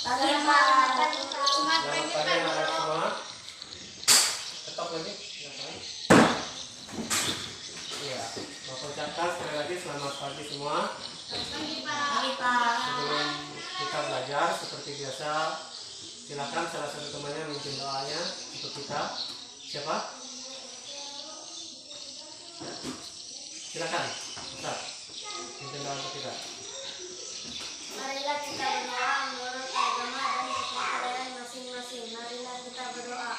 Pagi Pak. Selamat pagi anak-anak semua. Tetap lagi. Iya, Bapak ucapkan sekali lagi selamat pagi semua. Pagi Pak. Sebelum kita belajar seperti biasa, silakan salah satu temannya memimpin doanya untuk kita. Siapa? Silakan, Ustaz. Memimpin doa untuk kita. Marilah kita berdoa menurut agama dan kepercayaan masing-masing. Marilah kita berdoa.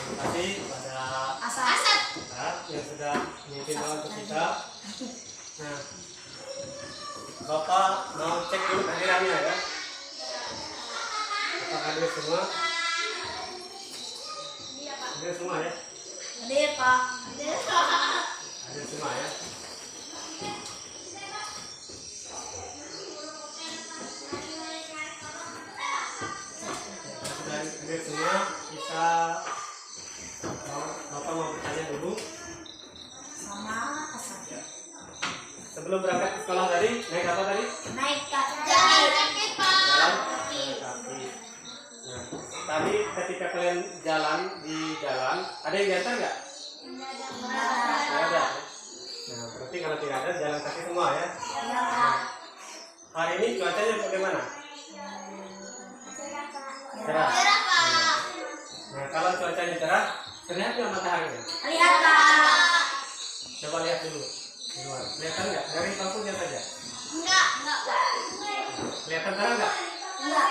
Terima kasih pada Asad. yang sudah memimpin doa untuk kita. Nah, Bapak mau cek dulu kehadirannya ya. Bapak hadir semua? Hadir semua ya? Hadir Pak. Hadir semua ya? Sudah hadir semua, kita Bapak mau bertanya dulu. Sama Asad. Sebelum berangkat ke sekolah tadi, naik apa tadi? Naik kaki Pak. Jalan kaki. Nah, tadi ketika kalian jalan di jalan, ada yang diantar nggak? Nggak ada. Nah, berarti kalau tidak ada, jalan kaki semua ya. Nah, hari ini cuacanya bagaimana? Cerah. Nah, kalau cuacanya cerah, terlihat nggak mataharinya? Lihat Pak. Coba lihat dulu di luar. Kelihatan nggak? Dari bangkunya saja. Enggak Pak. Kelihatan terang nggak? Enggak.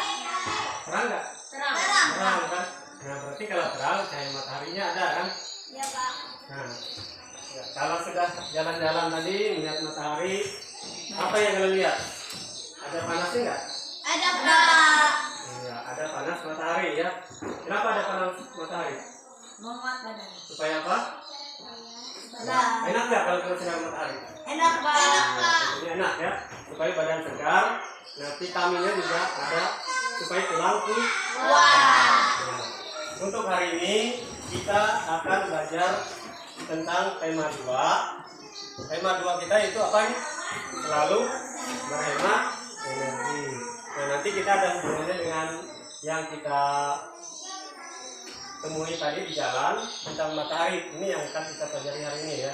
Terang nggak? Terang. Terang kan? Nah, berarti kalau terang, cahaya mataharinya ada kan? Iya Pak. Nah, ya, kalau sudah jalan-jalan tadi melihat matahari, apa yang kalian lihat? Ada panasnya nggak? Ada Pak. Iya, ada panas matahari ya. Kenapa ada panas matahari? Menguat badan. Supaya apa? Badan. Enak nggak kalau kena sinar matahari? Enak Pak. Nah, tentunya enak ya, supaya badan segar. Nah, vitaminnya juga ada supaya tulang kuat. Nah, untuk hari ini kita akan belajar tentang tema 2. Tema 2 kita itu apa nih? Selalu berhemat energi. Nah, nanti kita ada hubungannya dengan yang kita temui tadi di jalan tentang matahari. Ini yang akan kita pelajari hari ini ya.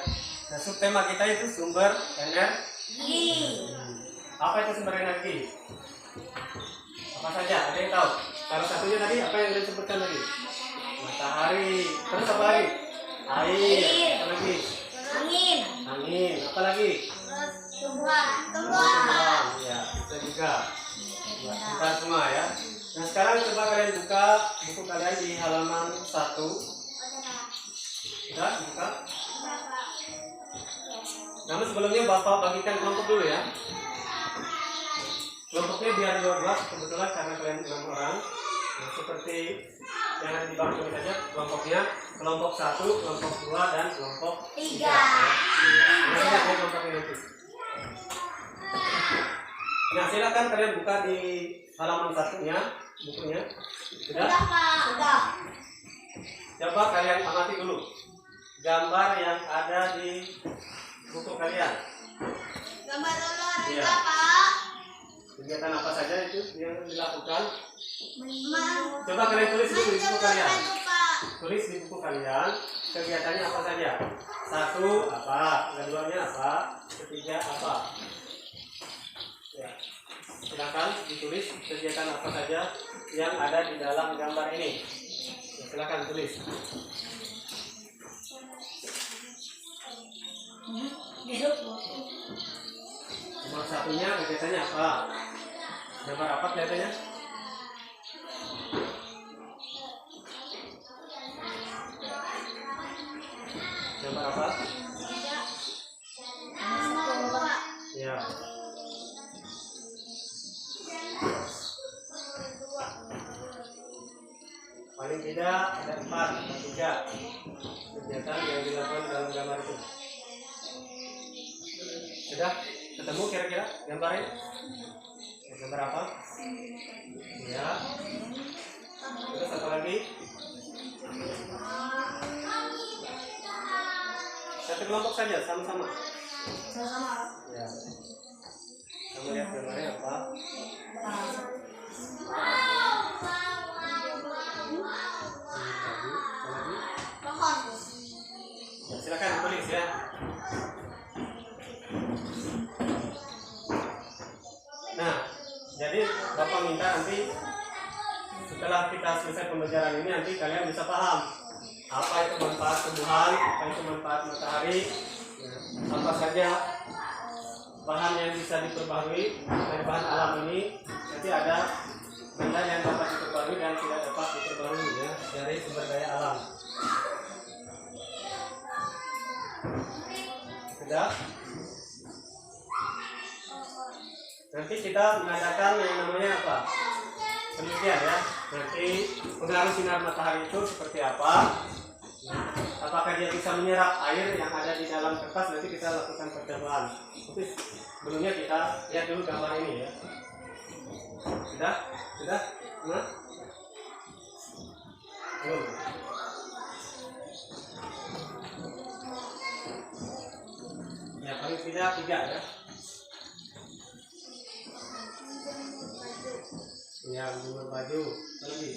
Nah, subtema kita itu sumber energi. Apa itu sumber energi? Apa saja? Ada yang tahu? Salah satunya tadi apa yang disebutkan tadi? Matahari. Terus apa lagi? Air. Apa lagi? Angin. Angin. Apa lagi? Tumbuhan. Tumbuhan. Ya, itu juga. Kita semua ya. Nah, sekarang coba kalian buka buku kalian di halaman 1. Sudah buka? Namun sebelumnya Bapak bagikan kelompok dulu ya. Kelompoknya biar 12 kebetulan karena kalian 6 orang. Nah, seperti yang ada di bangku saja kelompoknya kelompok 1, kelompok 2 dan kelompok 3. Nah, ini kelompoknya nanti. Nah, silakan kalian buka di halaman 1-nya bukunya. Sudah? Pak. Sudah. Coba kalian amati dulu gambar yang ada di buku kalian. Gambar olahraga Iya. Pak. Kegiatan apa saja itu yang dilakukan? Coba kalian tulis dulu di buku kalian. Pak. Tulis di buku kalian kegiatannya apa saja. 1 apa, keduanya apa, ketiga apa. Ya. Silakan ditulis kegiatan apa saja yang ada di dalam gambar ini. Ya, silakan tulis. Nomor 1-nya kegiatannya apa? Gambar apa kelihatannya? Gambar apa? Ya. Paling tidak ada 4 atau 3 kegiatan yang dilakukan dalam gambar itu. Sudah ketemu kira-kira gambarnya? Gambar apa? Ya. Terus apa lagi? saja sama-sama. Sama-sama. Ya. Kamu lihat gambarnya apa? Pohon. Ya, silakan tulis ya. Nah, jadi Bapak minta nanti setelah kita selesai pembelajaran ini nanti kalian bisa paham apa itu manfaat tumbuhan, apa itu manfaat matahari, apa saja bahan yang bisa diperbarui dari bahan alam ini. Nanti ada benda yang dapat diperbarui dan tidak dapat diperbarui ya dari sumber daya alam. Sudah? Nanti kita mengadakan yang namanya apa? Penelitian ya. Nanti pengaruh sinar matahari itu seperti apa? Apakah dia bisa menyerap air yang ada di dalam kertas? Nanti kita lakukan percobaan. Tapi sebelumnya kita lihat dulu gambar ini ya. Sudah? Sudah? Nah? Belum. Ya paling tidak 3 ya. Ya, menjemur baju. Apa lagi?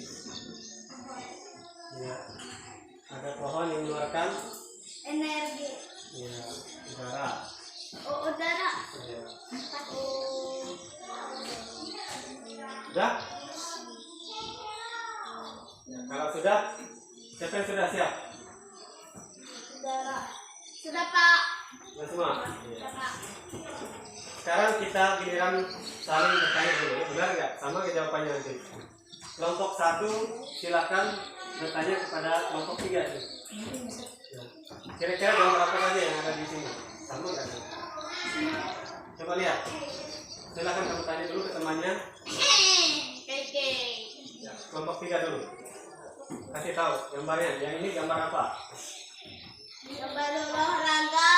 Ya. Ada pohon yang mengeluarkan Energi. ya udara. Oh, udara. Ya. Oh. Sudah? Ya, kalau sudah, siapa yang sudah siap? Udara. Sudah, Pak. Sudah semua? Sudah, Ya. Pak. Sekarang kita giliran saling bertanya dulu. Benar nggak? Sama ke jawabannya nanti. Kelompok 1 silakan bertanya kepada kelompok 3 itu. Ya. Kira-kira gambar apa saja yang ada di sini? Sama nggak? Coba lihat. Silakan kamu tanya dulu ke temannya. Keke. Ya, kelompok 3 dulu. Kasih tahu gambarnya. Yang ini gambar apa? Gambar olahraga,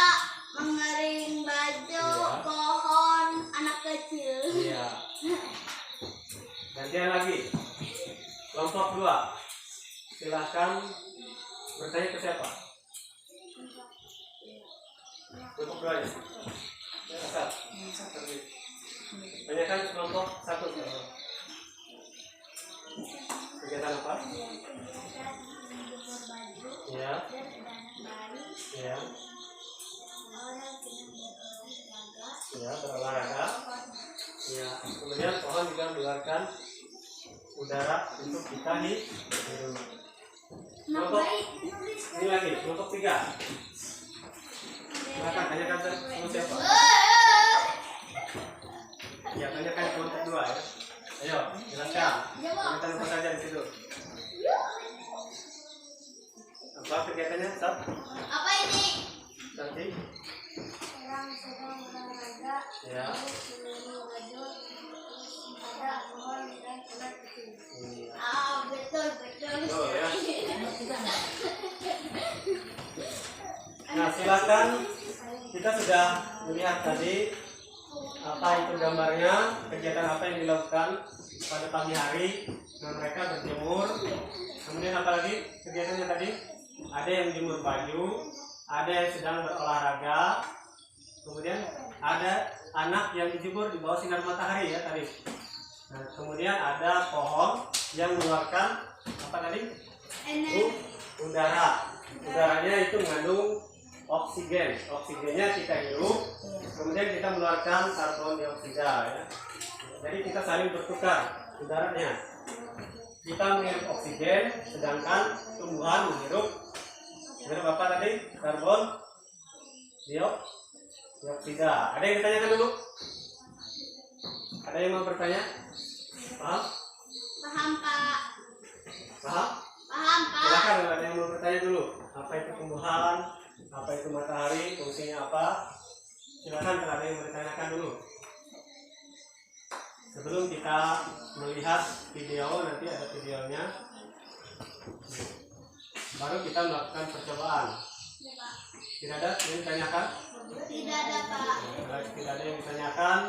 mengering baju, Iya. pohon, anak kecil. Iya. Gantian lagi. Kelompok 2. Silakan bertanya ke siapa? Kelompok 2 ya. Ya, Asal. Tanyakan kelompok 1. Kegiatan apa? Ya. Ya. Ya, berolahraga. Ya. Kemudian pohon juga mengeluarkan udara untuk kita hidup. Kelompok ini lagi, kelompok 3. Silakan tanyakan sama siapa? Ya, tanyakan kelompok 2 ya. Ayo, jelaskan. Tanyakan apa saja di situ. Apa kegiatannya, Sab? Apa ini? Nanti. Orang sedang olahraga. Ya. Mengering baju. Ada pohon dan anak kecil. Iya. Ah, betul, betul. Oh, ya. Nah, silakan. Kita sudah melihat tadi apa itu gambarnya, kegiatan apa yang dilakukan pada pagi hari. Nah, mereka berjemur. Kemudian apa lagi kegiatannya tadi? Ada yang menjemur baju, ada yang sedang berolahraga. Kemudian ada anak yang dijemur di bawah sinar matahari ya tadi. Nah, kemudian ada pohon yang mengeluarkan apa tadi? Udara. Udaranya itu mengandung oksigen. Oksigennya kita hirup, kemudian kita mengeluarkan karbon dioksida ya. Jadi kita saling bertukar udaranya. Kita menghirup oksigen, sedangkan tumbuhan menghirup Bapak tadi karbon dioksida. Ada yang ditanyakan dulu? Ada yang mau bertanya? Paham? Paham, Pak. Paham? Paham, Pak. Silakan ada yang mau bertanya dulu. Apa itu tumbuhan? Apa itu matahari? Fungsinya apa? Silakan kalau ada yang mau ditanyakan dulu. Sebelum kita melihat video, nanti ada videonya. Baru kita melakukan percobaan. Tidak ada yang ditanyakan? Tidak ada, Pak. Kalau tidak ada yang ditanyakan,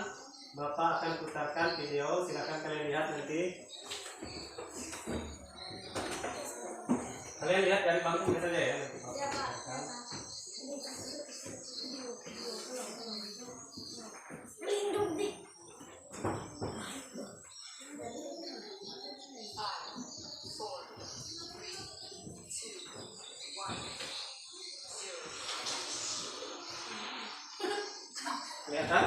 Bapak akan putarkan video. Silakan kalian lihat nanti. Kalian lihat dari bangku saja ya. Nanti Bapak putarkan. Kelihatan?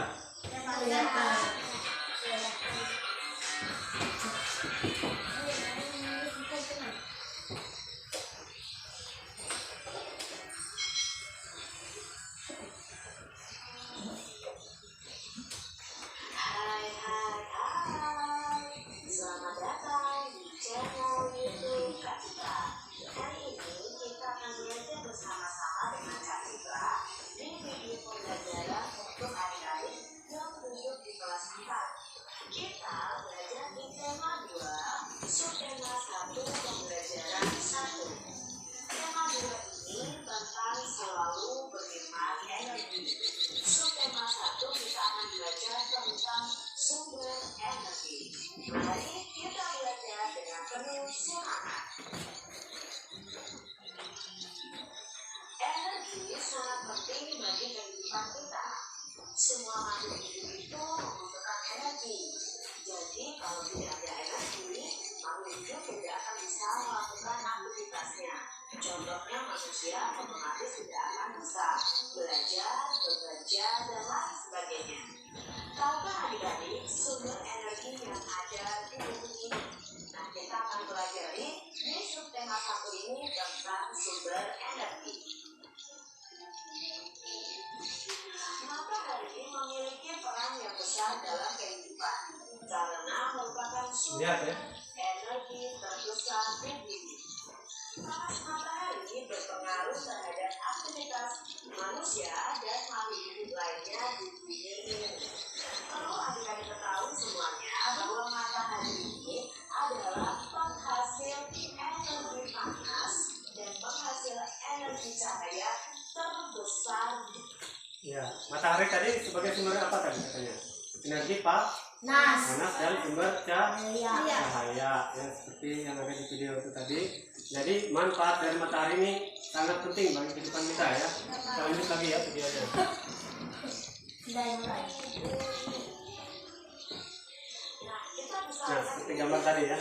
Selamat datang di channel YouTube Kak Citra. Hari ini kita akan belajar bersama-sama dengan Kak Citra di video pembelajaran untuk adik-adik yang duduk di kelas 4. Kita belajar di tema 2, subtema 1 pembelajaran 1. Tema 2 ini tentang selalu berhemat energi. Subtema 1 kita akan belajar tentang sumber energi. Mari kita belajar dengan penuh semangat. Energi sangat penting bagi kehidupan kita. Semua makhluk hidup itu membutuhkan energi. Jadi kalau tidak ada energi, makhluk hidup tidak akan bisa melakukan aktivitasnya. Contohnya manusia otomatis tidak akan bisa belajar, bekerja, dan lain sebagainya. Tahukah adik-adik sumber energi yang ada di bumi ini? Nah, kita akan pelajari di subtema 1 ini tentang sumber energi. Matahari memiliki peran yang besar dalam kehidupan karena merupakan Lihat sumber ya. energi terbesar di bumi. Panas matahari berpengaruh terhadap aktivitas manusia dan makhluk hidup lainnya di bumi ini. Perlu adik-adik ketahui semuanya bahwa matahari ini adalah penghasil energi panas dan penghasil energi cahaya terbesar. Ya, matahari tadi sebagai sumber apa tadi katanya? Energi Nas. panas dan sumber Iya. cahaya yang seperti yang ada di video itu tadi. Jadi manfaat dari matahari ini sangat penting bagi kehidupan kita ya. Kita lanjut lagi ya videonya. Sudah mulai. Nah, kita bisa Nah, lihat seperti gambar tadi ya.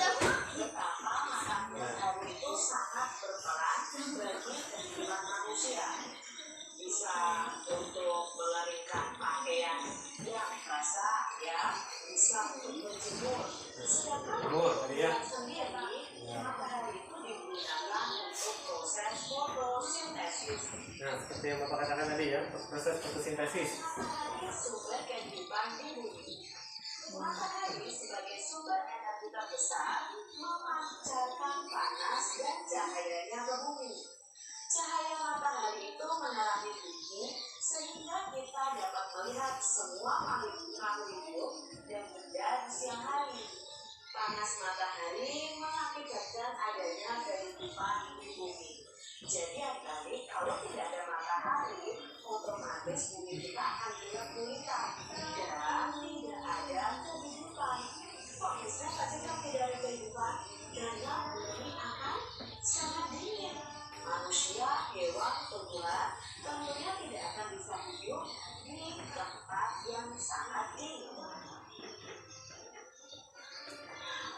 betapa matahari itu sangat berperan bagi kehidupan manusia. Bisa untuk melarikan pakaian yang basah, ya, bisa untuk menjemur. Sedangkan Jemur tadi ya. sendiri, matahari itu digunakan untuk proses fotosintesis. Nah, seperti yang Bapak katakan tadi ya, proses fotosintesis. Matahari sumber kehidupan di bumi. Matahari sebagai sumber energi terbesar memancarkan panas dan cahayanya ke bumi. Cahaya matahari itu menerangi bumi sehingga kita dapat melihat semua makhluk hidup dan benda di siang hari. Panas matahari mengakibatkan adanya kehidupan di bumi. Jadi adik-adik, kalau tidak ada matahari, otomatis bumi kita akan gelap gulita dan tidak ada kehidupan. Kok bisa ketika tidak ada kehidupan? Karena bumi akan sangat dingin. Manusia, hewan, tumbuhan tentunya tidak akan bisa hidup di tempat yang sangat dingin.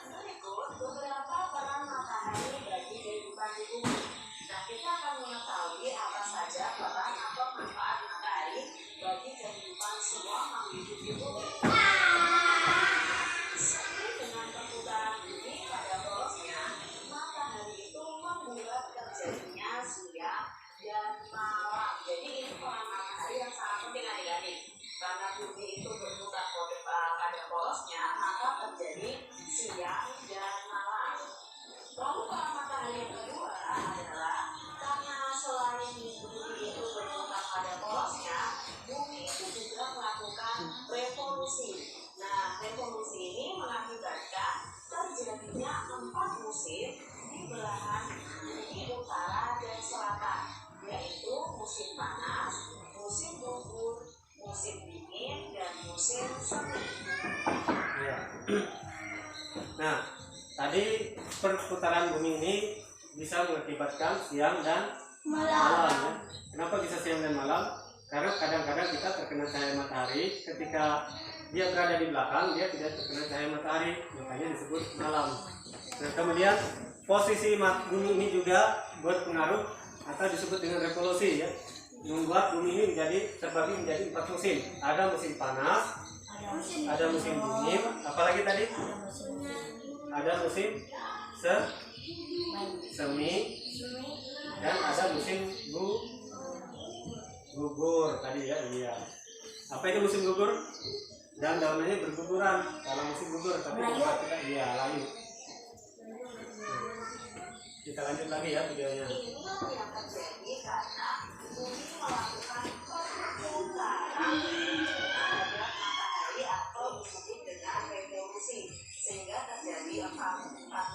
Berikut beberapa peran matahari bagi kehidupan di bumi. Nah, kita akan mengetahui apa saja peran atau manfaat matahari bagi kehidupan semua makhluk hidup di bumi. Seiring dengan perputaran bumi pada polosnya, matahari itu membuat terjadinya siang dan malam. Jadi ini peran matahari yang sangat penting adik-adik. Karena bumi itu berputar pada polosnya, maka terjadi siang dan malam. Lalu peran matahari yang kedua adalah karena selain bumi itu berputar pada polosnya, bumi itu juga melakukan revolusi. Nah, revolusi ini mengakibatkan terjadinya 4 musim di belahan bumi utara dan selatan, yaitu musim panas, musim gugur, musim dingin, dan musim semi. Ya. Nah, tadi perputaran bumi ini bisa mengakibatkan siang dan malam ya. Kenapa bisa siang dan malam? Karena kadang-kadang kita terkena cahaya matahari, ketika dia berada di belakang, dia tidak terkena cahaya matahari, makanya disebut malam. Nah, kemudian posisi bumi ini juga berpengaruh atau disebut dengan revolusi ya, membuat bumi ini terbagi menjadi 4 musim. Ada musim panas, ada musim dingin, apalagi tadi ada musim semi, dan ada musim gugur tadi ya. Iya. Apa itu musim gugur? Dan daunnya berguguran kalau musim gugur, tapi kalau kita layu. Kita lanjut lagi ya videonya. Ini yang terjadi karena bumi melakukan perputaran terhadap matahari atau disebut dengan revolusi, sehingga terjadi 4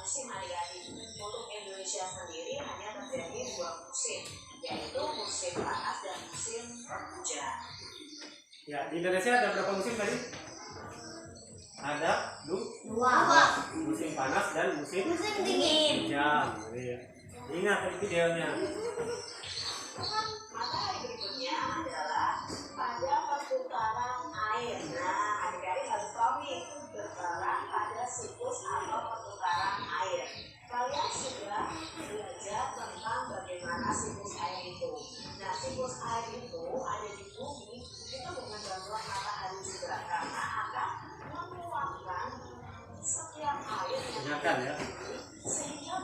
musim hari-hari. Untuk Indonesia sendiri hanya terjadi 2 musim, yaitu musim panas dan musim penghujan. Ya, di Indonesia ada berapa musim tadi? Ada 2 musim panas dan musim dingin. hujan. Ya. Ingat tadi videonya. Matahari berikutnya adalah pada perputaran air. Nah, adik-adik harus tahu nih, berperan pada siklus atau perputaran air. Kalian sudah belajar tentang bagaimana siklus air itu. Nah, siklus air itu ada di bumi, itu bukan bantuan matahari juga, karena akan mengeluarkan setiap air yang Ingatkan ya. sehingga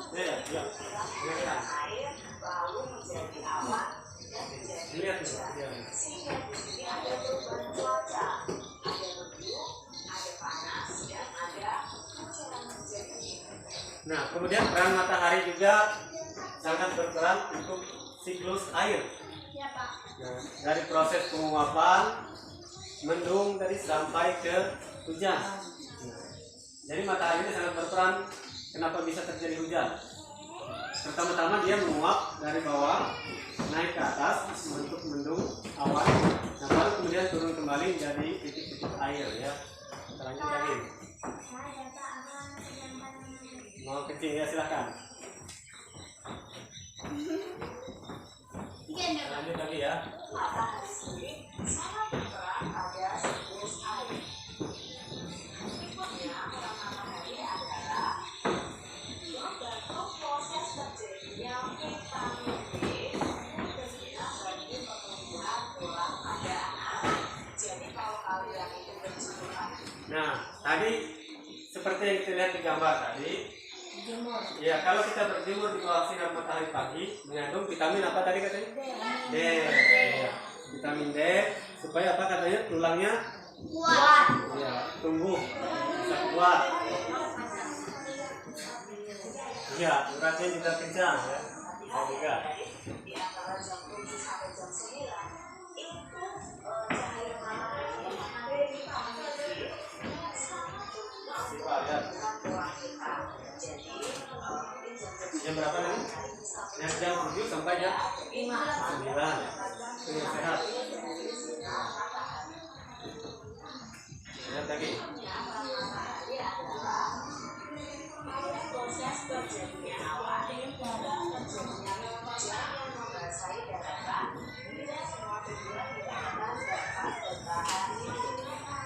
Ya. menjadi air lalu menjadi awan dan menjadi Lihat hujan. ya. Sehingga di sini ada perubahan cuaca, ada mendung, ada panas, dan ada hujan. Jadi Nah, kemudian peran matahari juga sangat berperan untuk siklus air. Ya, Pak. Nah, dari proses penguapan, mendung tadi sampai ke hujan. Nah, jadi matahari ini sangat berperan. Kenapa bisa terjadi hujan? Pertama-tama dia menguap dari bawah, naik ke atas, membentuk mendung, awan. Nah, baru kemudian turun kembali menjadi titik-titik air ya. Kita lanjut lagi. Mau kecil ya silahkan. Kita lanjut lagi ya. matahari sendiri sangat berperan pada siklus air. Berikutnya, peran matahari adalah membantu proses terjadinya vitamin D yang berguna bagi pertumbuhan tulang pada anak. Jadi kalau kalian itu berjumlah Nah, tadi seperti yang kita lihat di gambar tadi, Jemur. ya kalau kita berjemur di bawah sinar matahari pagi mengandung vitamin apa tadi katanya? D. Ya, vitamin D supaya apa katanya tulangnya Kuat. ya tumbuh bisa kuat. Iya, uratnya juga kencang ya. Bisa juga. di antara jam 7 sampai jam 9 itu cahaya matahari dari vitamin D yang sangat berguna untuk pertumbuhan tulang kita. Jadi mungkin Jam berapa tadi? Ya, jam 7 sampai jam 9. Itu yang sehat. Lihat lagi. matahari adalah pada proses terjadinya awan dan terjadinya hujan yang membasahi daratan. Tidak semua tumbuhan di daratan dapat bertahan hidup.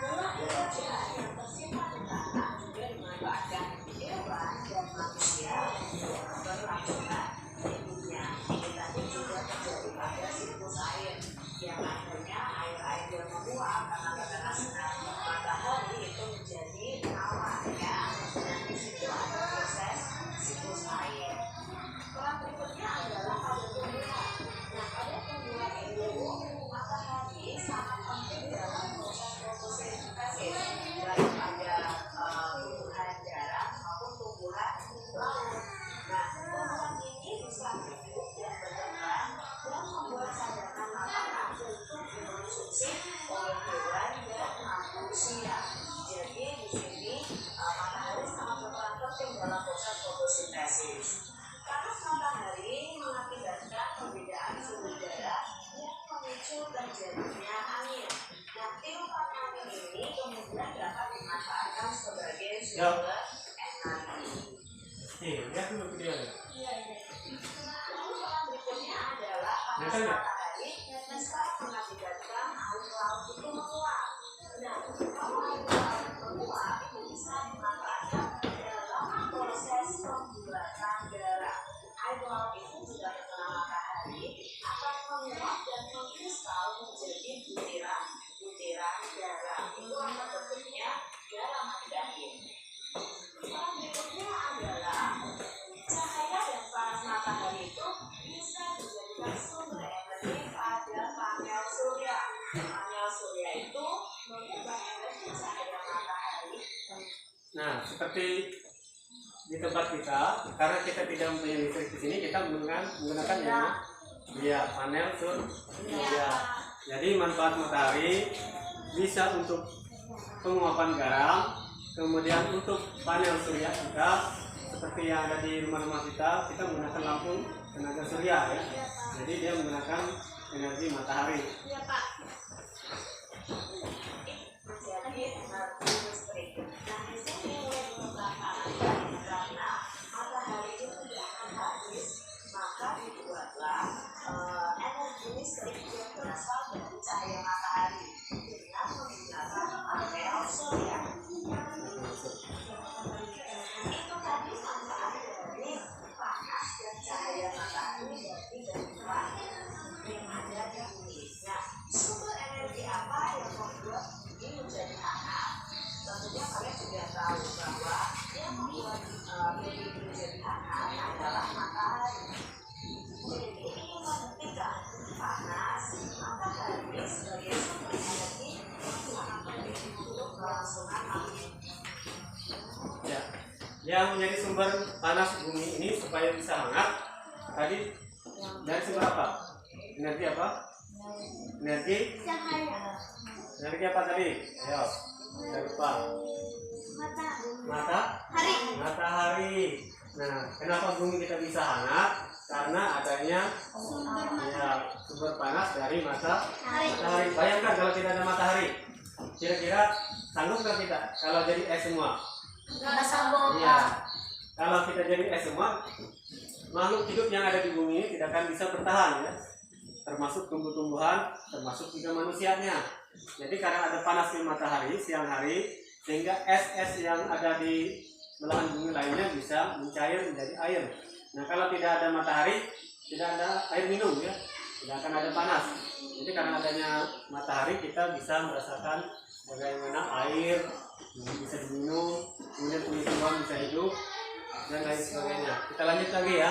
Tetapi hujan yang tersimpan di tanah juga dimanfaatkan hewan dan manusia untuk keberlangsungan hidupnya. Ini tadi juga terjadi pada siklus air, yang akhirnya air-air yang menguap karena terkena sinar matahari itu menjadi awan ya. Dan di situ ada proses siklus air. Peran berikutnya adalah pada tumbuhan. Nah, pada tumbuhan itu matahari sangat penting dalam proses fotosintesis, baik pada tumbuhan darat maupun tumbuhan laut. Nah, tumbuhan ini bisa hidup dan berkembang dan membuat cadangan makanan untuk dikonsumsi oleh hewan dan manusia. Jadi di sini matahari sangat berperan penting dalam proses fotosintesis. Panas matahari mengakibatkan perbedaan suhu udara yang memicu terjadinya angin. Nah, tiupan angin ini kemudian dapat dimanfaatkan sebagai sumber energi. Lihat dulu videonya. Lalu peran berikutnya adalah panas matahari bisa mengakibatkan air laut itu menguap. Nah, kalau air laut menguap itu bisa dimanfaatkan dalam proses seperti di tempat kita, karena kita tidak mempunyai listrik di sini, kita menggunakan panel surya. Jadi manfaat matahari bisa untuk penguapan garam, kemudian untuk panel surya kita seperti yang ada di rumah-rumah kita menggunakan lampu tenaga surya ya. Jadi dia menggunakan energi matahari. Iya Pak. Menjadi energi listrik. Nah, di sini karena matahari itu tidak akan habis, maka dibuatlah energi listrik yang berasal dari cahaya matahari dengan menggunakan panel surya. Itu tadi manfaat dari panas dan cahaya matahari dari kehidupan yang ada di bumi. Nah, sumber energi apa yang membuat bumi menjadi hangat? Tentunya kalian sudah tahu bahwa yang membuat bumi menjadi hangat adalah matahari. Jadi ingin membuktikan panas matahari sebagai sumber energi yang sangat penting untuk kelangsungan angin. Ya, yang menjadi sumber panas bumi ini supaya bisa hangat tadi dari sumber apa? Energi apa? Energi Cahaya. energi apa tadi? Ayo, jangan lupa. Matahari. Nah, kenapa bumi kita bisa hangat? Karena adanya sumber panas dari matahari. Bayangkan kalau tidak ada matahari, kira-kira sanggup nggak kita kalau jadi es semua? Nggak sanggup. Iya. Kalau kita jadi es semua, makhluk hidup yang ada di bumi ini tidak akan bisa bertahan ya. Termasuk tumbuh-tumbuhan, termasuk juga manusianya. Jadi karena ada panasnya matahari siang hari, sehingga es-es yang ada di belahan bumi lainnya bisa mencair menjadi air. Nah kalau tidak ada matahari, tidak ada air minum ya, tidak akan ada panas. Jadi karena adanya matahari kita bisa merasakan bagaimana air bisa diminum, kemudian tumbuhan bisa hidup dan lain sebagainya. Kita lanjut lagi ya.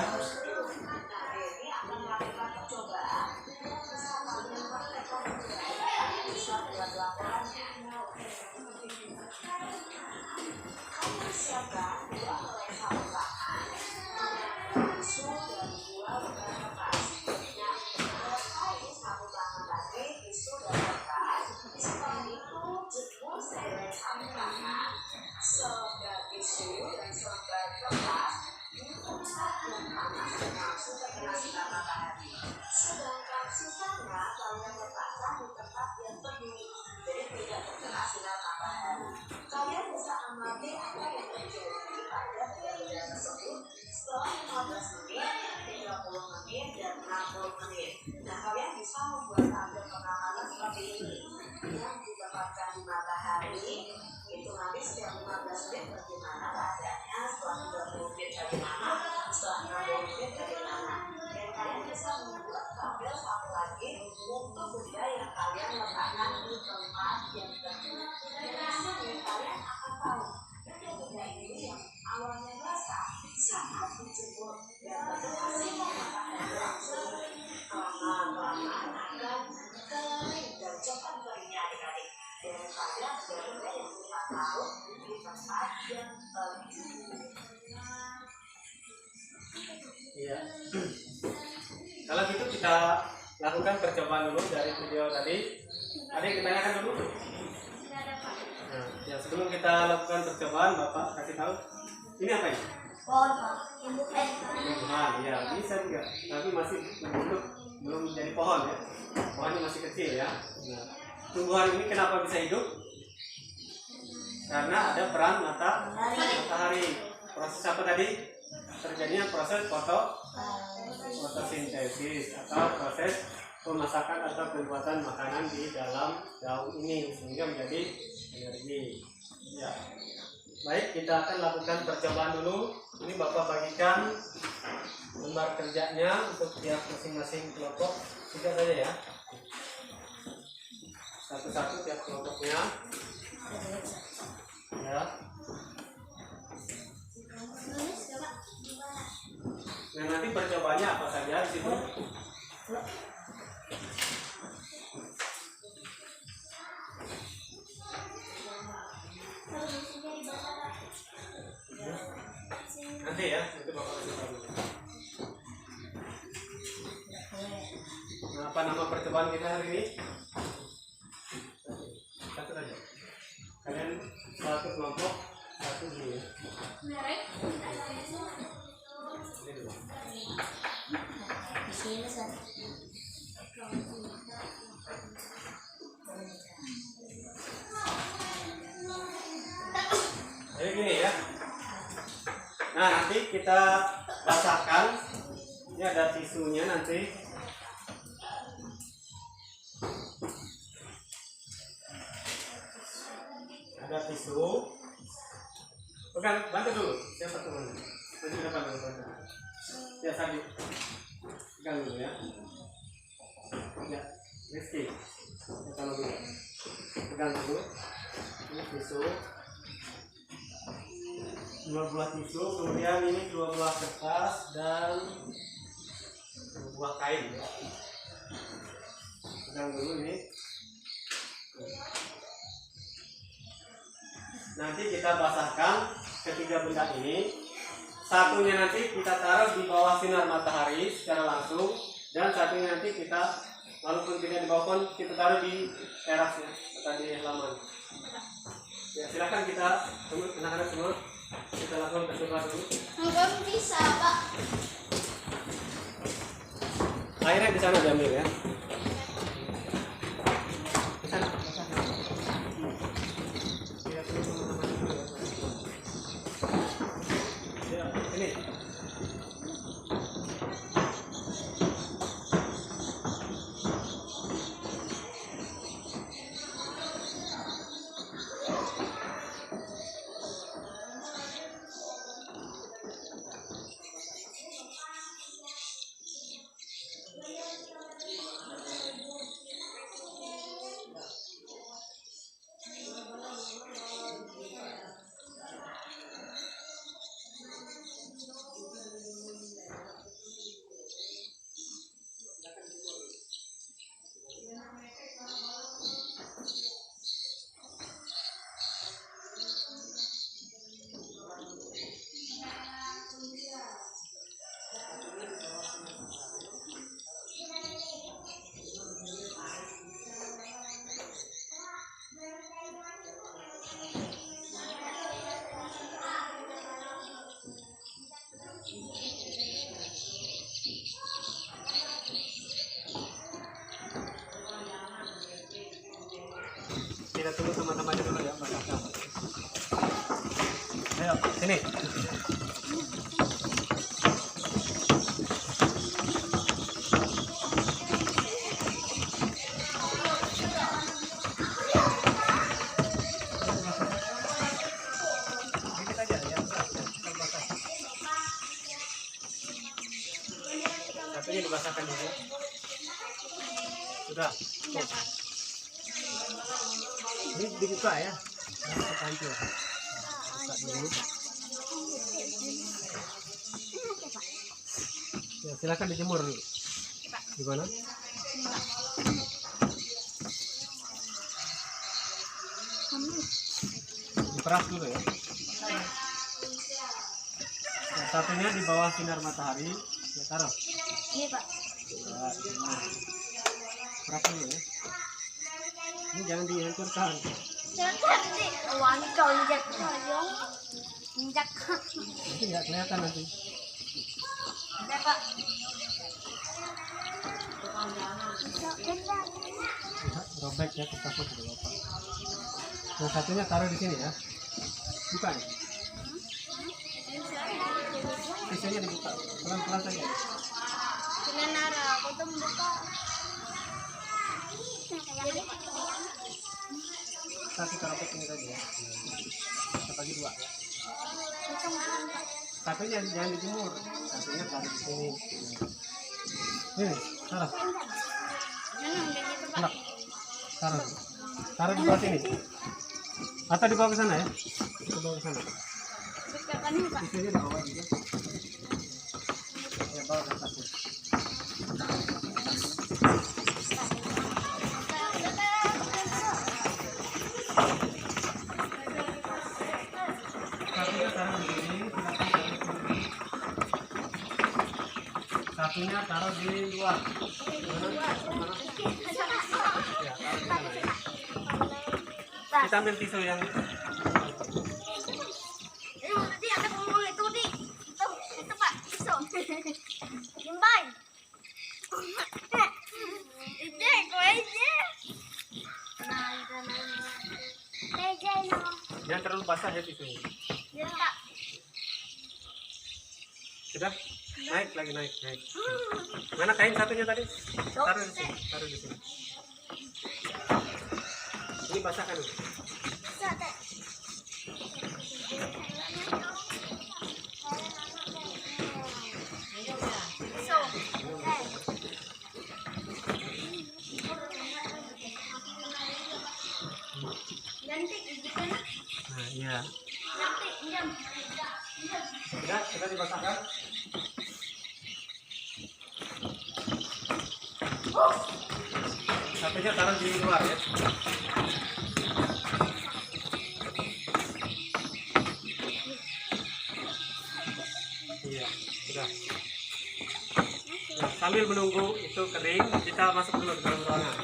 Hari ini akan melakukan percobaan bersama dengan praktekkan bisa buat laporannya. Kamu siapkan dua helai sabun tangan, tisu dan dua lembar kertas. Nah, melengkapi sabun tangan tadi, tisu dan kertas. Setelah itu jemur sehelai sabun tangan, selembar tisu dan selembar kertas di tempat yang panas dan langsung terkena sinar matahari. Sedangkan sisanya kalian letakkan di tempat yang teduh, jadi tidak terkena sinar matahari. Kalian bisa amati apa yang terjadi pada benda tersebut setelah 15 menit, 30 menit, dan 60 menit. Nah, kalian bisa membuat tabel pengamanan seperti ini yang ditempatkan di matahari. Itu nanti setiap 15 menit bagaimana keadaannya, setelah 30 menit bagaimana, setelah 60 menit bagaimana. Dan kalian bisa membuat tabel satu lagi untuk benda yang kalian letakkan di tempat yang teduh. Dan hasilnya kalian akan tahu benda ini yang awalnya basah saat dijemur dan terkena sinar matahari langsung pelan-pelan akan kering dan cepat keringnya adik-adik. Dan kalian benda yang kita tahu di tempat yang Iya. Kalau gitu kita lakukan percobaan dulu dari video tadi. Ada yang ditanyakan dulu? Nggak ada Pak. Nah, ya sebelum kita lakukan percobaan, Bapak kasih tahu. Ini apa ini? Pohon Pak. Tumbuhan, ya bisa juga. Tapi masih bentuk belum menjadi pohon ya. Pohonnya masih kecil ya. Nah, tumbuhan ini kenapa bisa hidup? Karena ada peran matahari. Proses apa tadi? Terjadinya proses fotosintesis atau proses pemasakan atau pembuatan makanan di dalam daun ini sehingga menjadi energi. Ya. Baik, kita akan lakukan percobaan dulu. Ini Bapak bagikan lembar kerjanya untuk tiap masing-masing kelompok. Tiga saja ya. Satu-satu tiap kelompoknya. Ya. Nah, nanti percobaannya apa saja di situ? ya, itu Bapak kasih tahu. Nah, apa nama percobaan kita hari ini? Satu saja. Kalian satu kelompok, satu dulu ya. Ini dulu. Di sini San. Jadi gini ya. Nah, nanti kita basahkan. Ini ada tisunya nanti. Ada tisu. Pegang, bantu dulu. Siapa teman? Maju depan dulu, bantu. Ya, tadi. Pegang dulu ya. Ya, Rizky. Pegang dulu. Pegang dulu. Ini tisu. 2 buah tisu, kemudian ini 2 buah kertas dan 2 buah kain. Pegang dulu ini. Nanti kita basahkan ketiga benda ini. Satunya nanti kita taruh di bawah sinar matahari secara langsung, dan satunya nanti kita, walaupun tidak di bawah pun, kita taruh di terasnya atau di halaman. Ya, silakan kita tunggu anak-anak semua. Kita lakukan percobaan dulu. Enggak bisa, Pak. Airnya di sana diambil ya. Di sana. Kita tunggu teman-teman dulu ya. Ya, ini. Kita tunggu teman-temannya dulu ya, basahkan. Ayo, sini. Dikit aja ya, kita basah. Satunya dibasahkan dulu. Sudah. Tuh. Ini dibuka ya. Buka hancur. Buka dulu. Ya, silakan dijemur dulu. Di mana? Diperas dulu ya. Nah, satunya di bawah sinar matahari. Ya, taruh. Ini, Pak. Nah, peras dulu ya. Ini jangan dihancurkan. Jangan di wangi kau injak dong. Injak. Nanti nggak kelihatan nanti. Ada, Pak. Robek ya, kertasnya sudah bapak. Yang satunya taruh di sini ya. Buka nih. Pisaunya dibuka. Pelan-pelan saja. Dengan Nara, aku tuh membuka. Satu taruh ke sini saja ya. Kita bagi 2 ya. Satunya jangan dijemur. Satunya taruh di sini. Ini, taruh. Enak. Taruh. Taruh di bawah sini. Atau dibawa ke sana ya. Dibawa ke sana. Pisaunya dibawa juga. Ya, bawa ke satu. Satunya taruh di sini, silakan taruh di sini. Satunya taruh di luar. Mana? Ya, taruh di sana ya. Kita ambil tisu yang Tadi ada ngomong itu di. Itu Pak, tisu. Jembay. Ije, kau ije. jangan terlalu basah ya tisunya. Ya, Pak. Sudah? Naik lagi, naik. Mana kain satunya tadi? Taruh di sini, taruh di sini. Ini basah kan? Nah, iya. Sudah dibasahkan? Satunya taruh di luar ya. Iya, sudah. Nah, sambil menunggu itu kering, kita masuk dulu ke dalam ruangan.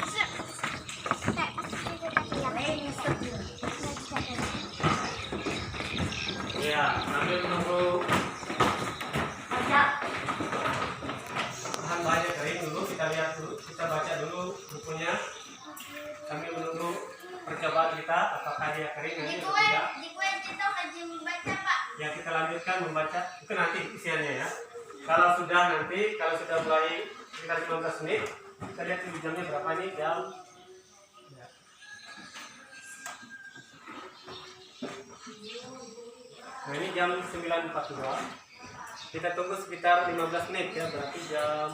Iya, sambil menunggu bahan-bahannya kering dulu, kita lihat dulu, kita baca dulu bukunya. Sambil menunggu percobaan kita, apakah dia kering nanti atau tidak. Ya, kita lanjutkan membaca, itu nanti isiannya ya. Kalau sudah mulai sekitar 15 menit, kita lihat dulu jamnya berapa nih, jam. Ya. Nah, ini jam 9.42. Kita tunggu sekitar 15 menit ya, berarti jam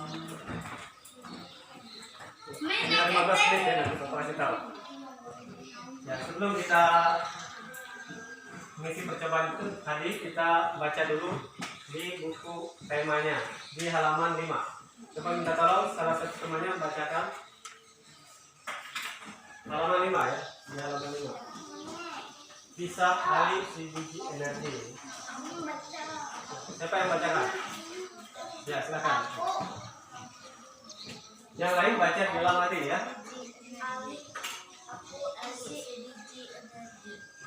15 menit ya, nanti Bapak kasih tahu. Ya, sebelum kita mengisi percobaan itu, tadi kita baca dulu di buku temanya di halaman 5. Coba minta tolong salah satu temannya bacakan halaman 5 ya, di halaman 5. Bisa Ali si biji energi. Siapa yang bacakan? Ya, silakan. Yang lain baca diulang lagi ya.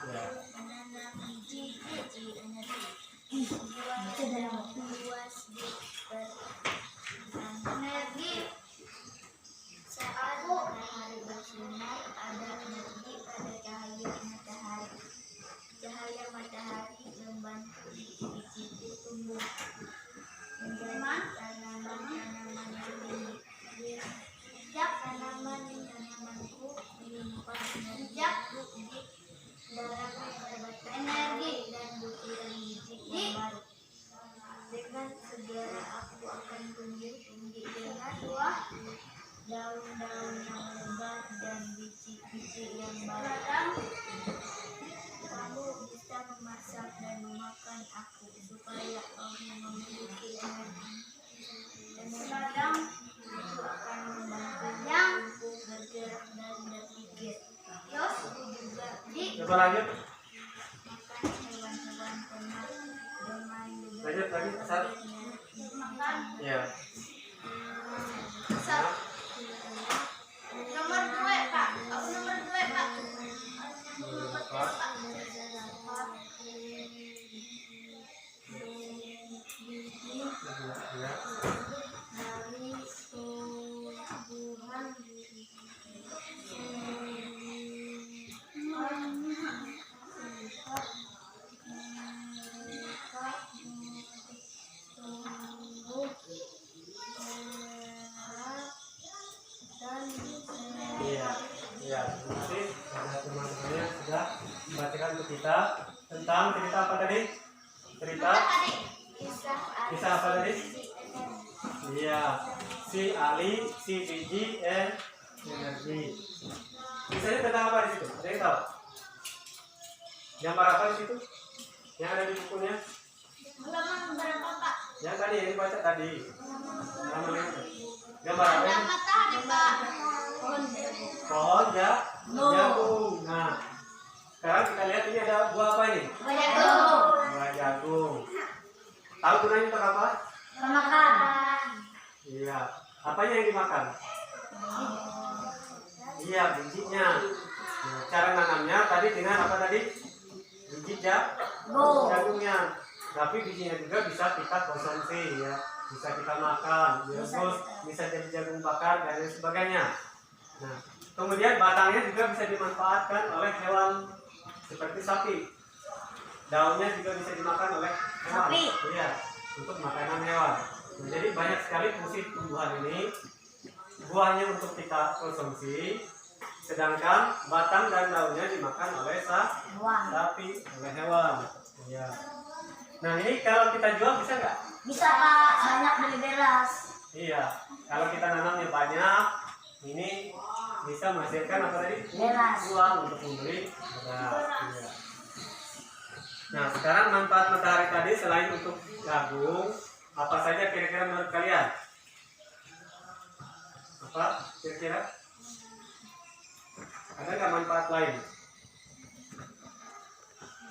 Ya. Energi saat matahari bersinar ada energi pada cahaya matahari. Cahaya matahari membantu biji-biji itu tumbuh menjadi tanaman-tanaman yang tinggi. Setiap tanaman-tanamanku menyimpan energi di dalam perbatasan energi dan butiran biji yang baru. Dengan segera aku akan tumbuh tinggi dengan daun-daun yang lebat dan biji-biji yang baru. Kamu bisa memasak dan memakan aku supaya kamu memiliki energi. Dan kadang itu akan membantu bergerak dan berpikir. Aku juga Coba lanjut. makan hewan-hewan ternak dengan Lanjut lagi, Asal. makan Ya. nomor 2 Pak. Aku nomor 2 Pak. Ya. Dari tumbuhan Iya. Iya, terima kasih karena teman-temannya sudah membacakan untuk kita tentang cerita apa tadi? Cerita kisah apa tadi? Iya, si Ali, si biji, energi. Kisahnya tentang apa di situ? Ada yang tahu? Gambar apa di situ? Yang ada di bukunya? halaman berapa Pak? Yang tadi yang dibaca tadi. Namanya apa? Gambar apa? Ada matahari Pak. Pohon ya, jagung. Nah, sekarang kita lihat ini ada buah apa ini? Jagung. Buah jagung. Tahu gunanya untuk apa? Makan. Iya. Apanya yang dimakan? Iya, bijinya. Nah, cara nanamnya tadi dengan apa tadi? Biji jagungnya. Tapi bijinya juga bisa kita konsumsi ya. Bisa kita makan, terus bisa jadi jagung bakar dan lain sebagainya. Nah, kemudian batangnya juga bisa dimanfaatkan oleh hewan seperti sapi. Daunnya juga bisa dimakan oleh hewan. Sapi. Iya, untuk makanan hewan. Nah, jadi banyak sekali fungsi tumbuhan ini. Buahnya untuk kita konsumsi, sedangkan batang dan daunnya dimakan oleh sapi, oleh hewan. Iya. Nah, ini kalau kita jual bisa nggak? Bisa Pak, banyak beli beras. Iya. Kalau kita nanamnya banyak, ini bisa menghasilkan apa tadi? Beras. Uang untuk membeli beras. Iya. Nah, sekarang manfaat matahari tadi selain untuk jagung, apa saja kira-kira menurut kalian? Apa kira-kira? Ada nggak manfaat lain?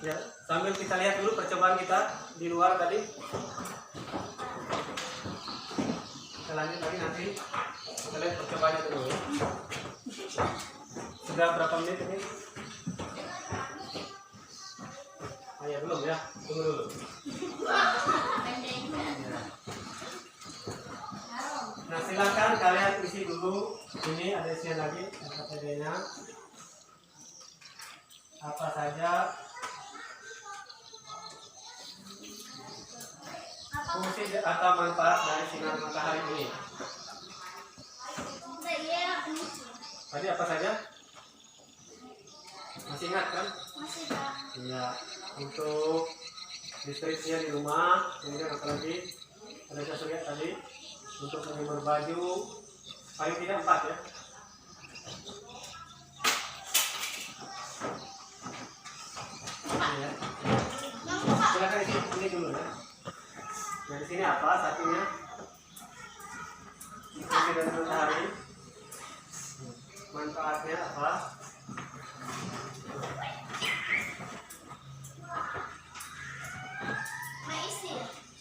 Ya, sambil kita lihat dulu percobaan kita di luar tadi. Kita lanjut lagi nanti. Kita lihat percobaannya dulu. Sudah berapa menit ini? Ya belum ya, tunggu dulu. Nah, silakan kalian isi dulu. Ini ada isian lagi KTP-nya. Apa saja fungsi atau manfaat dari sinar matahari ini? Tadi apa saja? Masih ingat kan? Masih Pak. Iya. Untuk listriknya di rumah, kemudian apa lagi? Ada saya lihat tadi untuk menjemur baju, paling tidak 4 ya. Iya. Silakan ini dulu ya. Nah, di sini apa satunya? Fungsi dari matahari. Manfaatnya apa?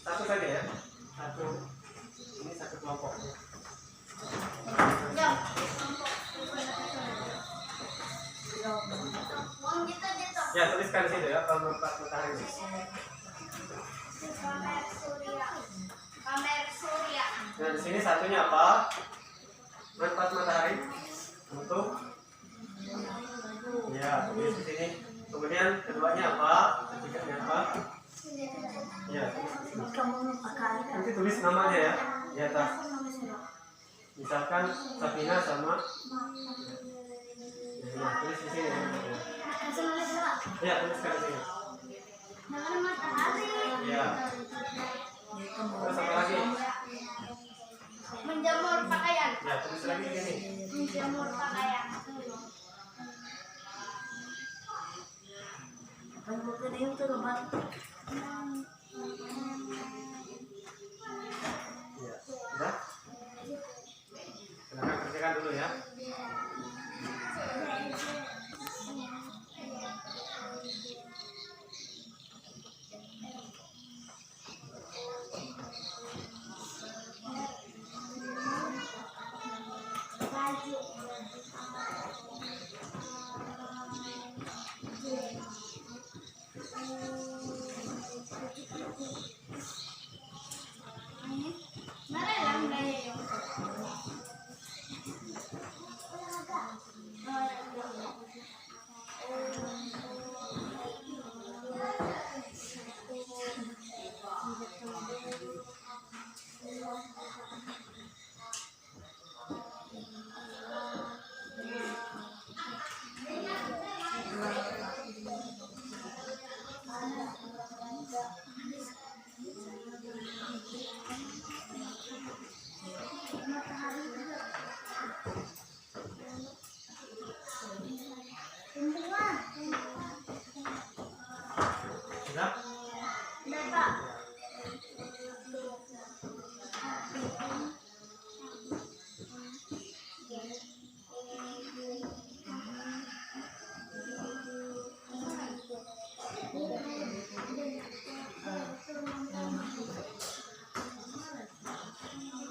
Satu saja ya. Satu. Ini satu kelompok. Ya, tuliskan di situ ya kalau manfaat matahari ini. Pamer surya. Nah, di sini satunya apa? Manfaat matahari untuk ya, tulis di sini. Kemudian keduanya apa? Ketiganya apa? Ya, nanti tulis namanya ya di atas. Misalkan Sapina sama. Nah, tulis di sini. Ya, tuliskan di sini. Ya. Terus apa lagi? Menjemur pakaian. Ya, tulis lagi di sini. Menjemur pakaian. Ya, sudah. Silakan kerjakan dulu ya.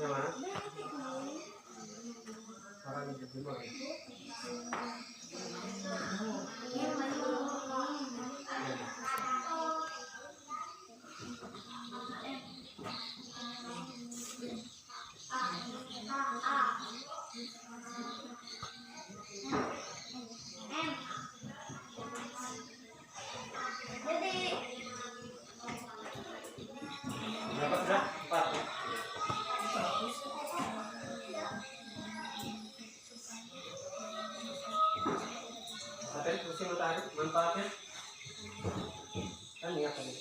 Yang mana? Orang yang kedua. Berapa sudah? 4. Materi fungsi manfaatnya kan ingat tadi.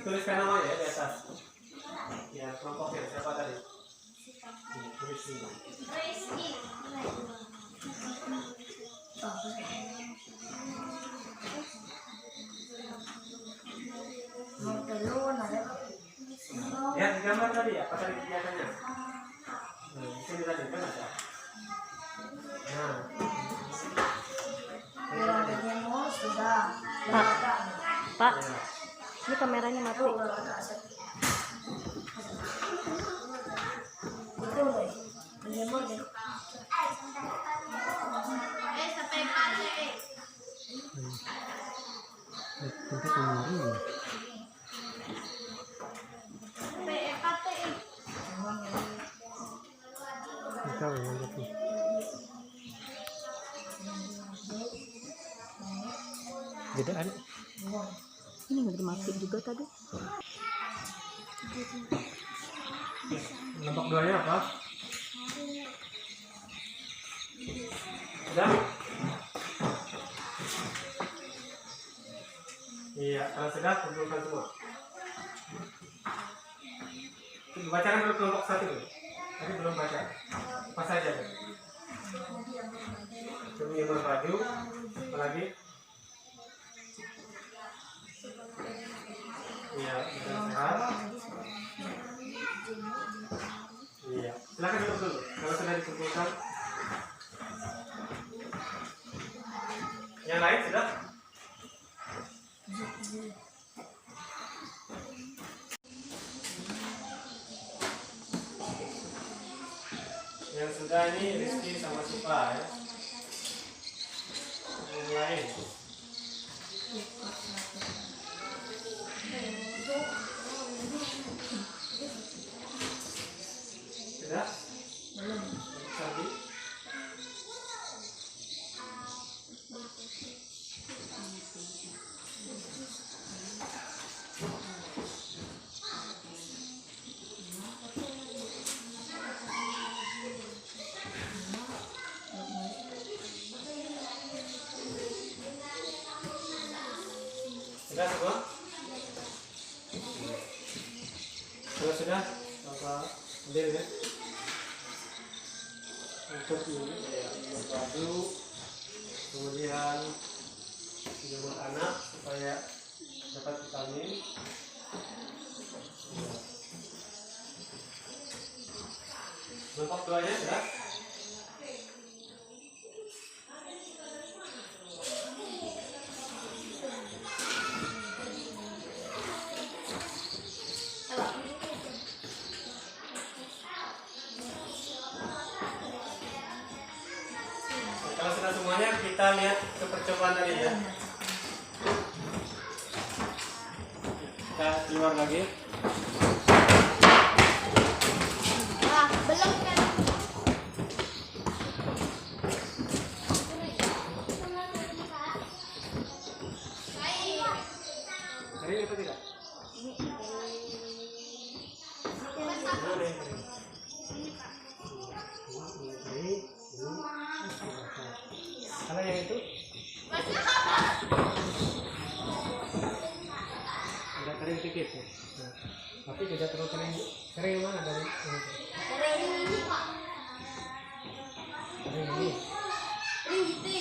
Tuliskan namanya ya di atas. Ya, kelompoknya siapa tadi? Tulis ini. Lihat di gambar tadi, apa tadi kegiatannya? Nah, di sini tadi kan ada. Nah, Pak, ya. ini kameranya mati. Bedaan. Ini nggak mati juga tadi. Kelompok 2-nya apa? Sudah? Iya, kalau sudah kumpulkan semua. Bacakan dulu kelompok 1 dulu. Tadi belum baca. Apa saja? Peminjaman baju, apa lagi? Iya, sehat. Iya, silakan duduk dulu. Kalau sudah dikumpulkan, yang lain sudah. Yang sudah ini Rizky sama Siva ya. Yang lain. Sudah? Belum. Lagi? Sudah semua? Kalau sudah, Bapak ambil ya. Untuk ini ya, baju, kemudian jemur anak supaya dapat vitamin. Kelompok 2-nya sudah? Kalau sudah semuanya, kita lihat ke percobaan tadi ya. Kita keluar lagi. Belum kan? Kering atau tidak? Boleh, kering. Kalau yang itu? Ada kering sedikit ya. Nah, tapi tidak terlalu kering. Kering yang mana dari? Kering ini Pak. Kering ini. Kering gitu.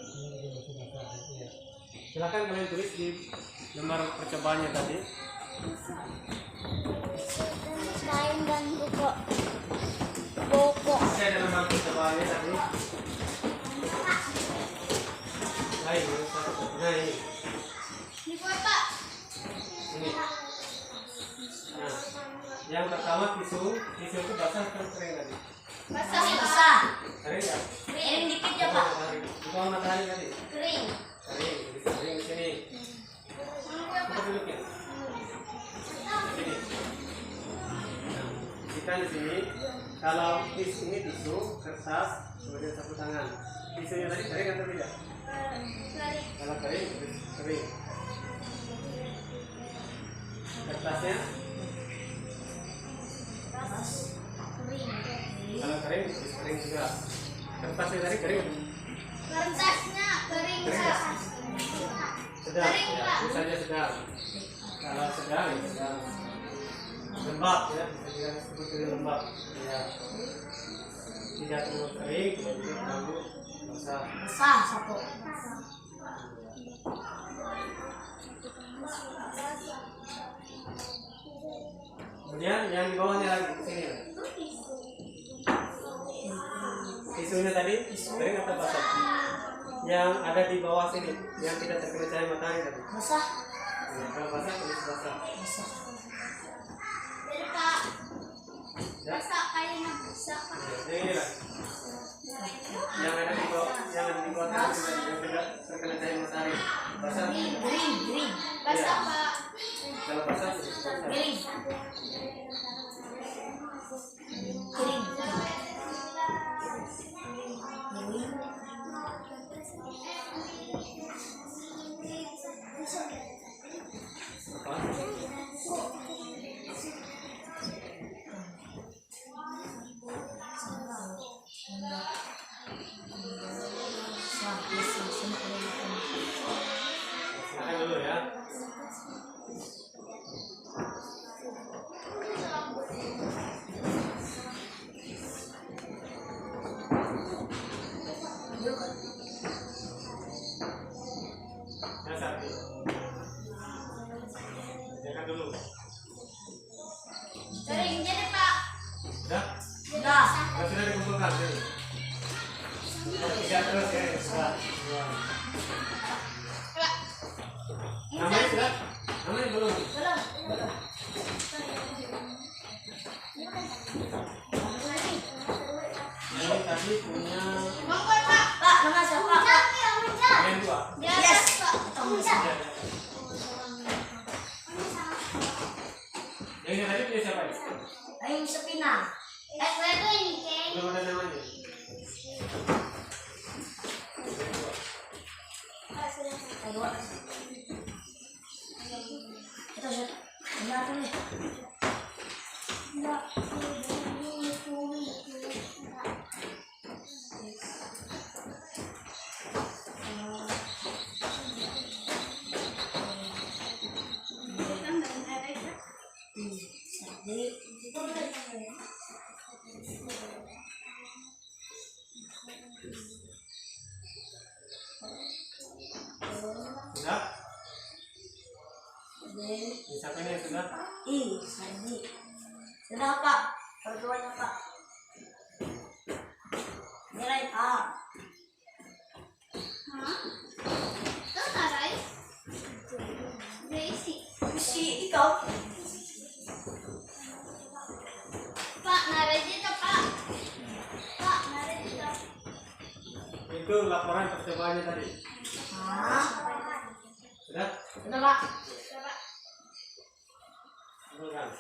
Ini juga masih basah. Ya. Silakan kalian tulis di lembar percobaannya tadi. Kain dan buku. bawahnya tadi. Nah ini satu. Nah ini. Ini Pak. Ini. Nah, yang pertama tisu itu basah atau kering tadi? Basah. Kering ya? Kering dikit ya Pak. Matahari. Di bawah matahari tadi. Kering. Kering, jadi kering di sini. Kita dudukin. Sini. Nah, kita di sini. Kalau tisu ini tisu, kertas, kemudian sapu tangan. Tisunya tadi kering atau tidak? Kering. Kalau kering, kering. Kertasnya, Kering. kalau kering, kering juga. Kertasnya tadi kering. Kertasnya kering. Kering ya? Sedang, Kering, ya, Pak. itu saja sedang. Kalau sedang, ya sedang. Lembab ya, bisa disebut dengan lembab. Ya. Tidak terlalu kering, tidak juga terlalu basah. Basah satu. Kemudian yang di bawahnya lagi sini. Tisunya tadi kering atau basah? Yang ada di bawah sini, yang tidak terkena cahaya matahari tadi. Basah. Ya, kalau basah tulis basah. Jadi Pak. Ya. Basah kayaknya basah Pak. Ya, yang ini lah. Yang ada di bawah, yang ada di bawah tadi juga, yang tidak terkena cahaya matahari. Basah. Green. Basah Pak. Kalau basah tulis basah. Green. Green. Apa? Makan dulu ya. Yang satu. Kerjakan dulu. Kering jadi Pak. Sudah? Sudah. Kalau sudah dikumpulkan, jadi. Tiga terus ya. Sudah. Dua. Namanya sudah? Namanya belum? Belum. Ini tadi punya Monggo Pak. Pak, nama siapa Pak? yang dua. Yes Pak. Ya, ya. Yang ini tadi punya siapa ya? Ayo Sepina. Saya tuh ini Keng. Belum ada namanya. Kedua. Kita sudah. Ini apa nih? Sudah? Siapa ini yang sudah? Sudah Pak. Keduanya Pak. Nilai Pak. Hah? Itu narai? Berisi. Berisi ikaw. Pak, narai dito Pak. Pak, narai dito. Itu laporan percobaannya tadi. Hah? Sudah? Sudah Pak. Sudah Pak. Kumpulkan.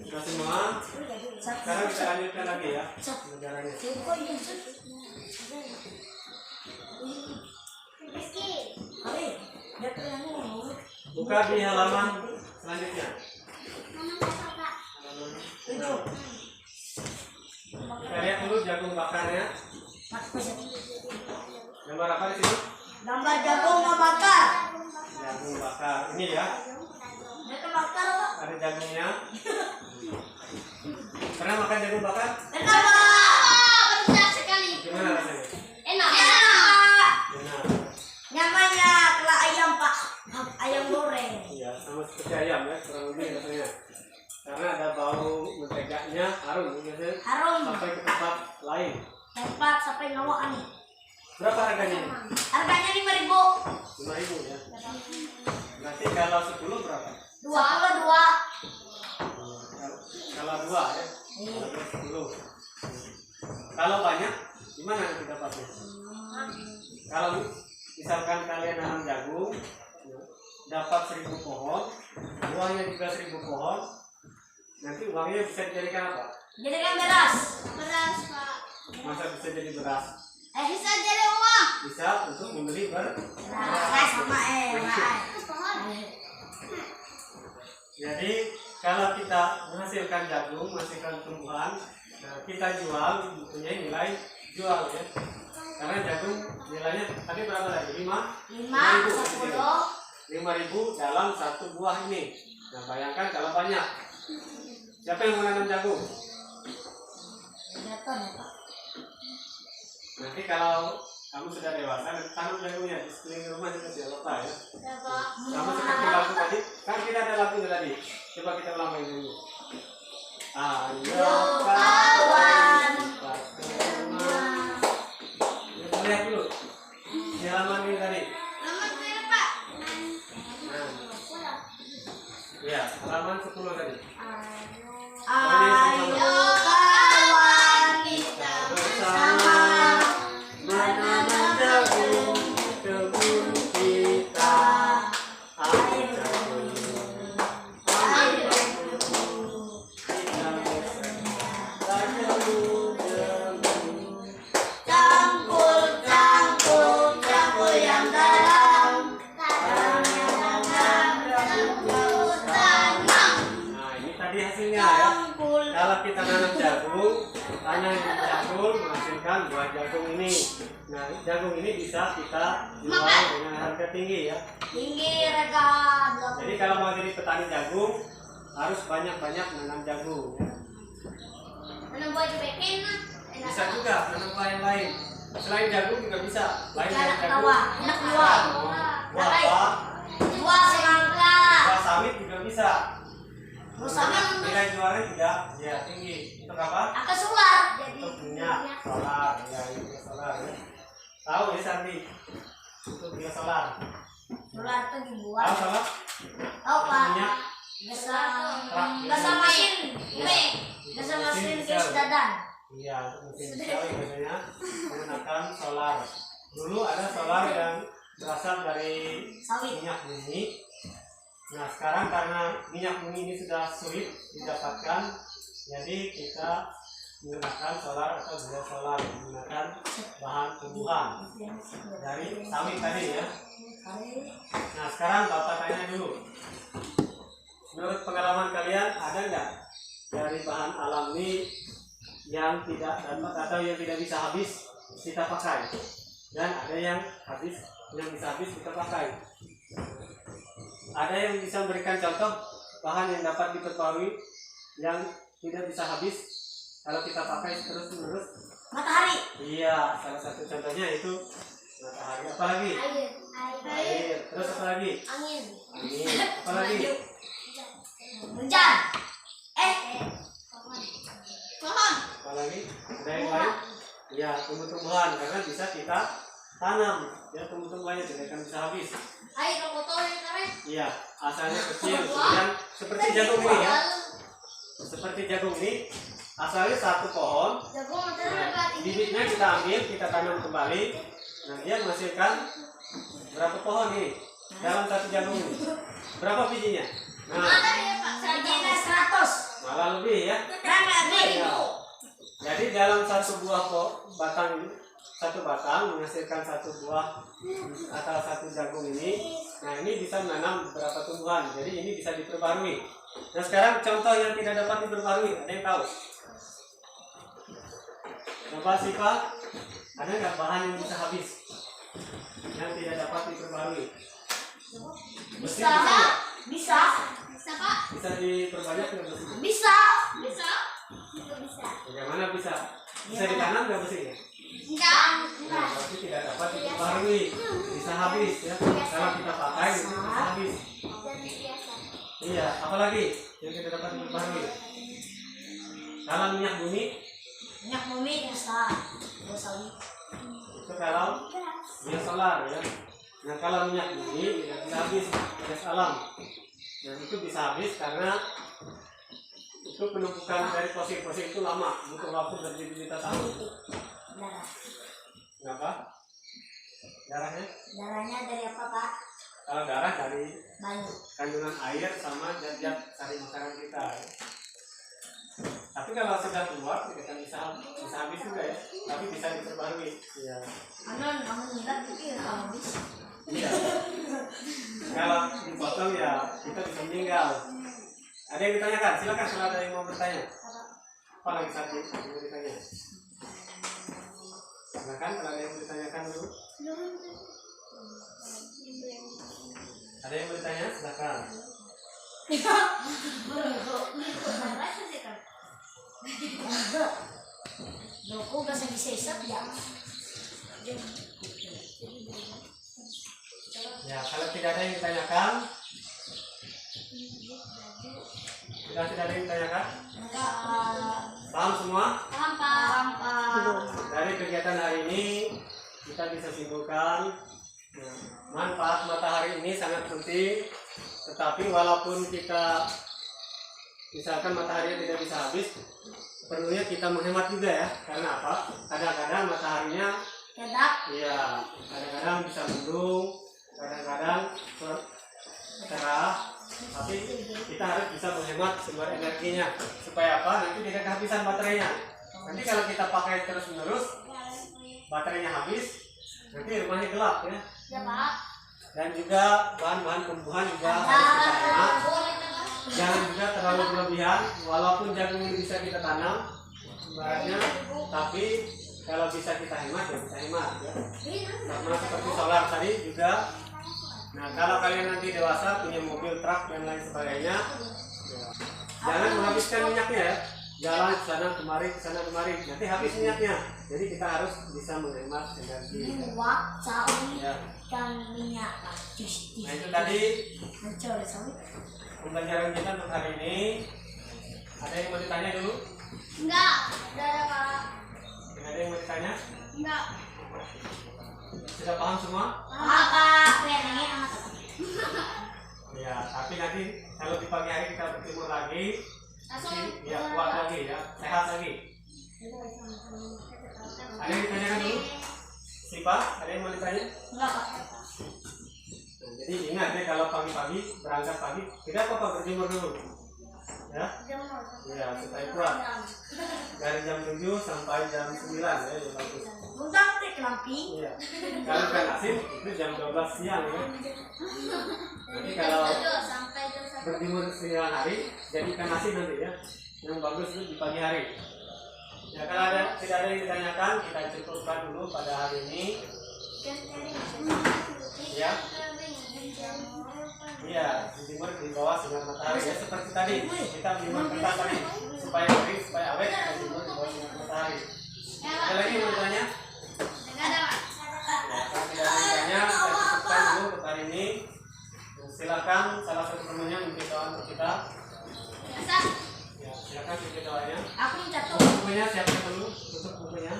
Sudah semua? Sekarang kita lanjutkan lagi ya negaranya. Buka di halaman selanjutnya. Halaman 6. Kita lihat dulu jagung bakarnya. Gambar apa di sini? Gambar jagung bakar. Jagung bakar. Ini ya. Jagung bakar Pak. Ada jagungnya. Pernah makan jagung bakar? Enak Pak. Pedas sekali. Gimana rasanya? Enak. Enak. Benar. Namanya kelak ayam Pak. Ayam goreng. Iya, sama seperti ayam ya, kurang lebih rasanya. karena ada bau mentegaknya, harum biasanya Harum. sampai ke tempat lain. Tempat sampai ngawaan. Berapa harganya? Harganya 5.000. 5.000 ya. Nanti kalau 10 berapa? 2. Kalau 2 ya. Kalau 10. Kalau banyak gimana nanti dapatnya? Kalau misalkan kalian nanam jagung dapat 1.000 pohon, buahnya juga 1.000 pohon, nanti uangnya bisa dijadikan apa? Jadikan beras. Beras, Pak. Masa bisa jadi beras? Bisa jadi uang. Bisa untuk membeli beras. Sama Jadi kalau kita menghasilkan jagung, menghasilkan tumbuhan, nah, kita jual mempunyai nilai jual ya. Karena jagung nilainya tadi berapa tadi? 5.000 dalam satu buah ini. Nah bayangkan kalau banyak. Siapa yang menanam jagung? Nanti kalau kamu sudah dewasa, tanam jagungnya di sekeliling rumah juga tidak apa ya. Sama seperti lagu tadi, kan kita ada lagunya tadi. Coba kita ulang lagi dulu. Ayo kawan, kita lihat dulu. Di halaman ini tadi. Ya, halaman 10 tadi. Ayo kawan, kita bersama menanam jagung kebun kita. Ayo jagung, ayo jagung, kita bersama jagung. Cangkul yang dalam. Tadi hasilnya ya. Kalau kita nanam jagung, tanah yang jagung menghasilkan buah jagung ini. Nah, jagung ini bisa kita jual dengan harga tinggi ya. Tinggi harga. Jadi kalau mau jadi petani jagung harus banyak-banyak menanam jagung. Ya. Menanam buah beken bisa juga menanam buah yang lain. Selain jagung juga bisa. Lain dari jagung. Buah apa? Buah semangka. Buah sawit juga bisa. Nilai jualnya tidak ya tinggi. Untuk apa? Akan solar. Untuk minyak solar. Ya ini solar ya. Tahu ya Santi? Untuk minyak solar. Solar itu dibuat. Tahu solar? Tahu Pak. Minyak. Gasa mesin. Gasa mesin gas dadan. Iya, untuk mesin sekali biasanya menggunakan solar. Dulu ada solar yang berasal dari minyak bumi. Nah sekarang karena minyak bumi ini sudah sulit didapatkan, jadi kita menggunakan solar atau biosolar, menggunakan bahan tumbuhan dari sawit tadi ya. Nah sekarang Bapak tanya dulu, menurut pengalaman kalian ada nggak dari bahan alam ini yang tidak dapat atau yang tidak bisa habis kita pakai, dan ada yang bisa habis kita pakai? Ada yang bisa memberikan contoh bahan yang dapat diperbarui yang tidak bisa habis kalau kita pakai terus menerus? Matahari. Iya, salah satu contohnya itu matahari. Apalagi? Air. Terus apa lagi? Angin. Apalagi? Hujan. Pohon. Apalagi? Ada yang lain? Ya, tumbuh-tumbuhan karena bisa kita tanam. Ya, tumbuh-tumbuhannya tidak akan bisa habis. Air kotor ya karen? Iya, asalnya kecil, kemudian seperti jagung ini ya. Seperti jagung ini, asalnya satu pohon. Nah, bibitnya kita ambil, kita tanam kembali. Nah, dia menghasilkan berapa pohon ini dalam satu jagung ini? Berapa bijinya? Nah, bijinya 100. Malah lebih ya. Ya. Jadi dalam satu buah batang ini, satu batang menghasilkan satu buah atau satu jagung ini. Nah ini bisa menanam beberapa tumbuhan, jadi ini bisa diperbarui. Nah sekarang contoh yang tidak dapat diperbarui, ada yang tahu? Coba Sipa, ada nggak bahan yang bisa habis yang tidak dapat diperbarui? Bisa Pak. Bisa diperbanyak nggak besi? Bisa. Bagaimana bisa? Bisa ditanam nggak besinya? Enggak. Nah, berarti tidak dapat diperbarui, bisa habis ya. Kalau kita pakai itu bisa habis. Iya, apalagi yang kita dapat diperbarui? Kalau minyak bumi Minyak bumi bisa. Bosan. itu kalau minyak solar ya. Nah kalau minyak bumi tidak bisa habis, gas alam. Nah itu bisa habis karena itu penumpukan dari fosil-fosil itu lama, butuh waktu berjuta-juta tahun. Darah. Kenapa? Darahnya? Darahnya dari apa, Pak? Kalau darah dari Banyu. kandungan air sama zat-zat sari makanan kita. Tapi kalau sudah keluar kita kan bisa habis juga ya, tapi bisa diperbarui. Iya. Kamu enggak pikir habis. Iya. Kalau dipotong ya kita bisa meninggal. Ada yang ditanyakan? Silakan kalau ada yang mau bertanya. Apa lagi saat ini yang mau ditanya? Silakan kalau ada yang mau ditanyakan dulu. Ada yang mau ditanya? Silakan. Loko gak sa gisesat ya. Ya, kalau tidak ada yang ditanyakan, tidak ada yang ditanyakan, paham semua? Dari kegiatan hari ini kita bisa simpulkan manfaat matahari ini sangat penting. Tetapi walaupun kita misalkan matahari tidak bisa habis, perlunya kita menghemat juga ya. Karena apa? Kadang-kadang mataharinya iya, kadang-kadang bisa mendung, kadang-kadang cerah. Tapi kita harus bisa menghemat sumber energinya supaya apa? Nanti tidak kehabisan baterainya. Nanti kalau kita pakai terus-menerus, baterainya habis, nanti rumahnya gelap ya. Dan juga bahan-bahan tumbuhan juga harus kita hemat. Jangan juga terlalu berlebihan. Walaupun jagung ini bisa kita tanam, ibaratnya, tapi kalau bisa kita hemat ya kita hemat ya. Sama seperti solar tadi juga. Nah kalau kalian nanti dewasa punya mobil, truk dan lain sebagainya, ya, jangan menghabiskan minyaknya ya. Jalan sana kemari, nanti habis minyaknya. Jadi kita harus bisa menghemat energi. Ya. Nah itu tadi pembelajaran kita untuk hari ini. Ada yang mau ditanya dulu? Enggak, udah ada Pak. Tidak ada yang mau ditanya? Enggak. Sudah paham semua? Pak, kayaknya amat. Ya, tapi nanti kalau di pagi hari kita bertemu lagi, ya kuat lagi ya, sehat lagi. Ada yang ditanyakan dulu? Siapa? Ada yang mau ditanya? Enggak, Pak. Nah, jadi ingat ya kalau pagi-pagi berangkat pagi, tidak apa-apa berjemur dulu. Ya, ya supaya kuat. Dari jam 7 sampai jam 9 ya, yang bagus. Bukan teh kelampi. Iya. Kalau ikan asin itu jam 12 siang ya. Jadi kalau berjemur siang hari, jadi ikan asin nanti ya. Yang bagus itu di pagi hari. Ya kalau tidak ada yang ditanyakan, kita cukupkan dulu pada hari ini. Ya. Iya, dijemur di bawah sinar matahari ya seperti tadi kita menjemur kentang tadi supaya kering, supaya awet, kita jemur di bawah sinar matahari. Ada lagi yang mau bertanya? Ya, kalau tidak ada yang bertanya, kita cukupkan dulu untuk hari ini. Silakan salah satu temannya mungkin doa untuk kita. Ya, silakan tutup doanya. Aku jatuh. Bukunya siapkan dulu, tutup bukunya.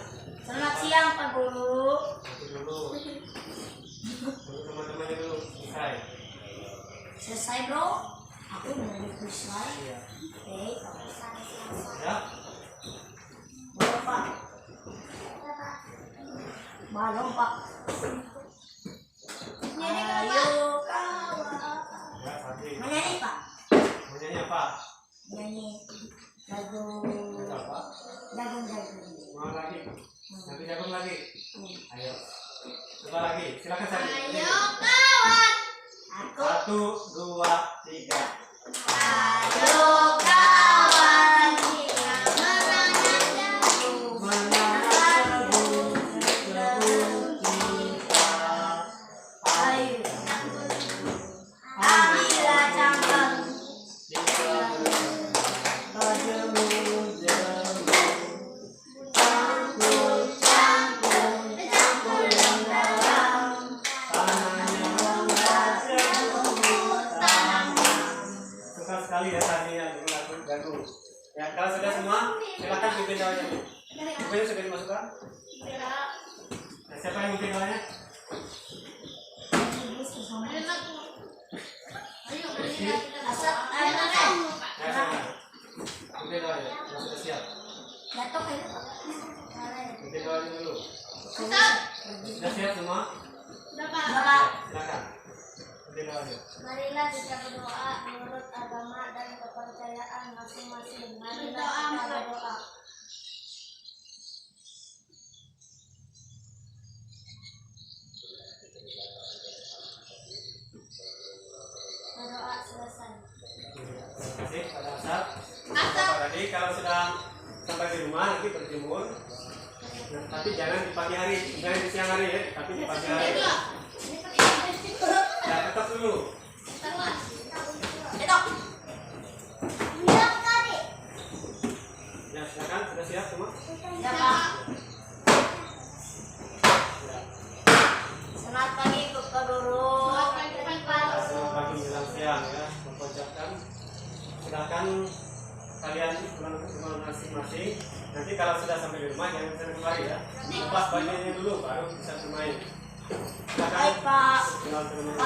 Selamat siang Pak Guru. Nanti dulu. Tunggu teman-temannya dulu selesai. Selesai bro. Aku mau selesai. Iya. Oke. Ya. Boleh Pak. Balong Pak. Ayo kawan. Ya, tadi. Menyanyi Pak. Menyanyi apa? Nyanyi lagu Apa? jagung-jagung. Mau lagi? Nanti jagung lagi. Ayo. Coba lagi. Silakan saya. Ayo kawan. Aku 1, 2, 3. ayo kawan. Kita menanam jagung. Ayo. Ambillah cangkang. Campur yang dalam. ya tadi ya jagung. Ya kalau sudah semua, silakan pimpin doanya. Pimpin sudah dimasukkan. Nah, siapa yang pimpin doanya? Ya, silakan. Pimpin doanya. Yang sudah siap. Pimpin doanya dulu. Sudah siap semua? Silakan. Pimpin doanya. Marilah kita berdoa menurut agama dan kepercayaan masing-masing. Marilah kita berdoa. Berdoa selesai. Terima kasih pada Asad. Tadi kalau sudah sampai di rumah nanti berjemur. Nah, tapi jangan di pagi hari, jangan di siang hari ya, tapi di pagi hari. Ya, tetap dulu. Ya, silakan sudah siap semua. Ya. Selamat pagi, Bapak Guru. Selamat pagi menjelang siang ya, mengucapkan. Silakan kalian pulang masing-masing. Nanti kalau sudah sampai di rumah jangan bisa kembali ya. Lepas bajunya dulu baru bisa bermain. Silakan. Baik, Pak. Tinggal bermain.